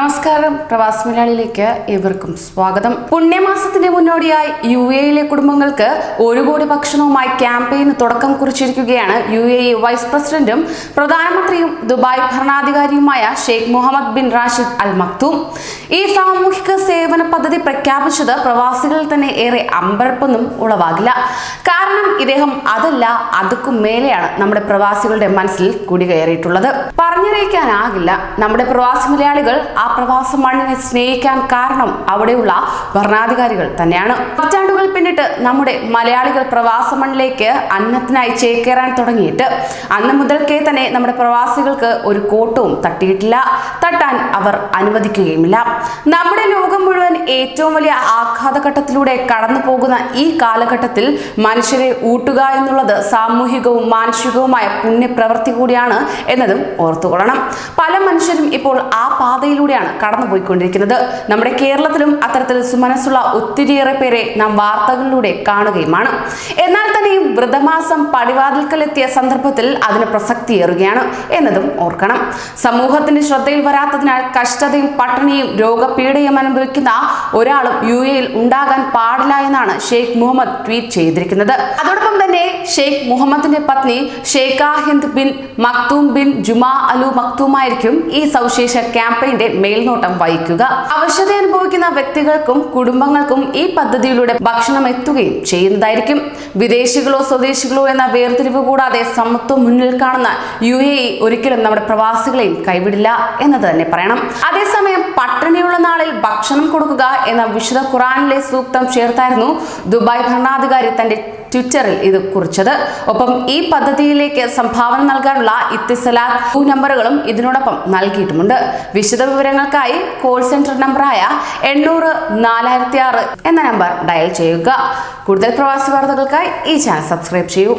നമസ്കാരം, പ്രവാസി മലയാളിയിലേക്ക് ഏവർക്കും സ്വാഗതം. പുണ്യമാസത്തിന്റെ മുന്നോടിയായി UAE കുടുംബങ്ങൾക്ക് 1 കോടി ഭക്ഷണവുമായി ക്യാമ്പയിന് തുടക്കം കുറിച്ചിരിക്കുകയാണ് UAE വൈസ് പ്രസിഡന്റും പ്രധാനമന്ത്രിയും ദുബായ് ഭരണാധികാരിയുമായ Sheikh Mohammed bin Rashid Al Maktoum. ഈ സാമൂഹിക സേവന പദ്ധതി പ്രഖ്യാപിച്ചത് പ്രവാസികളിൽ തന്നെ ഏറെ അമ്പരപ്പൊന്നും ഉളവാകില്ല. കാരണം ഇദ്ദേഹം അതല്ല അതുക്കും മേലെയാണ് നമ്മുടെ പ്രവാസികളുടെ മനസ്സിൽ കുടികയറിയിട്ടുള്ളത്. പറഞ്ഞറിയിക്കാനാകില്ല. നമ്മുടെ പ്രവാസി മലയാളികൾ ആ പ്രവാസ മണ്ണിനെ സ്നേഹിക്കാൻ കാരണം അവിടെയുള്ള ഭരണാധികാരികൾ തന്നെയാണ്. പതിറ്റാണ്ടുകൾ പിന്നിട്ട് നമ്മുടെ മലയാളികൾ പ്രവാസ മണ്ണിലേക്ക് അന്നത്തിനായി ചേക്കേറാൻ തുടങ്ങിയിട്ട് അന്ന് മുതൽക്കേ തന്നെ നമ്മുടെ പ്രവാസികൾക്ക് ഒരു കോട്ടവും തട്ടിയിട്ടില്ല, തട്ടാൻ അവർ അനുവദിക്കുകയുമില്ല. നമ്മുടെ ലോകം മുഴുവൻ ഏറ്റവും വലിയ ആഘാതഘട്ടത്തിലൂടെ കടന്നു പോകുന്ന ഈ കാലഘട്ടത്തിൽ മനുഷ്യരെ ഊട്ടുക എന്നുള്ളത് സാമൂഹികവും മാനുഷികവുമായ പുണ്യപ്രവൃത്തി കൂടിയാണ് എന്നതും ഓർത്തുകൊള്ളണം. പല മനുഷ്യരും ഇപ്പോൾ ആ പാതയിലൂടെയാണ് കടന്നുപോയിക്കൊണ്ടിരിക്കുന്നത്. നമ്മുടെ കേരളത്തിലും അത്തരത്തിൽ സുമനസ്സുള്ള ഒത്തിരിയേറെ പേരെ നാം വാർത്തകളിലൂടെ കാണുകയുമാണ്. എന്നാൽ തന്നെയും വൃതമാസം പടിവാതിൽക്കലെത്തിയ സന്ദർഭത്തിൽ അതിന് പ്രസക്തിയേറുകയാണ് എന്നതും ഓർക്കണം. സമൂഹത്തിന്റെ ശ്രദ്ധയിൽ വരാത്തതിനാൽ കഷ്ടതയും പട്ടിണിയും രോഗപീഠയും അനുഭവിക്കുന്ന ഒരാളും UAE ഉണ്ടാകാൻ പാടില്ല എന്നാണ് ഷെയ്ഖ് മുഹമ്മദ് ട്വീറ്റ് ചെയ്തിരിക്കുന്നത്. അതോടൊപ്പം തന്നെ ഷെയ്ഖ് മുഹമ്മദിന്റെ പത്നി Sheikha Hind bin Maktoum bin Juma Al മക്തൂമായിരിക്കും ഈ സവിശേഷ ക്യാമ്പയിന്റെ മേൽനോട്ടം വഹിക്കുക. അവശത അനുഭവിക്കുന്ന വ്യക്തികൾക്കും കുടുംബങ്ങൾക്കും ഈ പദ്ധതിയിലൂടെ ഭക്ഷണം എത്തുകയും ചെയ്യുന്നതായിരിക്കും. വിദേശികളോ സ്വദേശികളോ എന്ന വേർതിരിവ് കൂടാതെ സമത്വം മുന്നിൽ കാണുന്ന UAE ഒരിക്കലും നമ്മുടെ പ്രവാസികളെയും കൈവിടില്ല എന്നത് തന്നെ പറയണം. അതേസമയം പട്ടിണിയുള്ള നാളിൽ ഭക്ഷണം കൊടുക്കുക എന്ന വിശുദ്ധ ഖുറാനിലെ സൂക്തം ചേർത്തായിരുന്നു ദുബായ് ഭരണാധികാരി തന്റെ ട്വിറ്ററിൽ ഇത് കുറിച്ചത്. ഒപ്പം ഈ പദ്ധതിയിലേക്ക് സംഭാവന നൽകാനുള്ള ഇത്തിസലാത്ത് നമ്പറുകളും ഇതിനോടൊപ്പം നൽകിയിട്ടുമുണ്ട്. വിശദ വിവരങ്ങൾക്കായി കോൾ സെന്റർ നമ്പറായ 800 4006 എന്ന നമ്പർ ഡയൽ ചെയ്യുക. കൂടുതൽ പ്രവാസി വാർത്തകൾക്കായി ഈ ചാനൽ സബ്സ്ക്രൈബ് ചെയ്യൂ.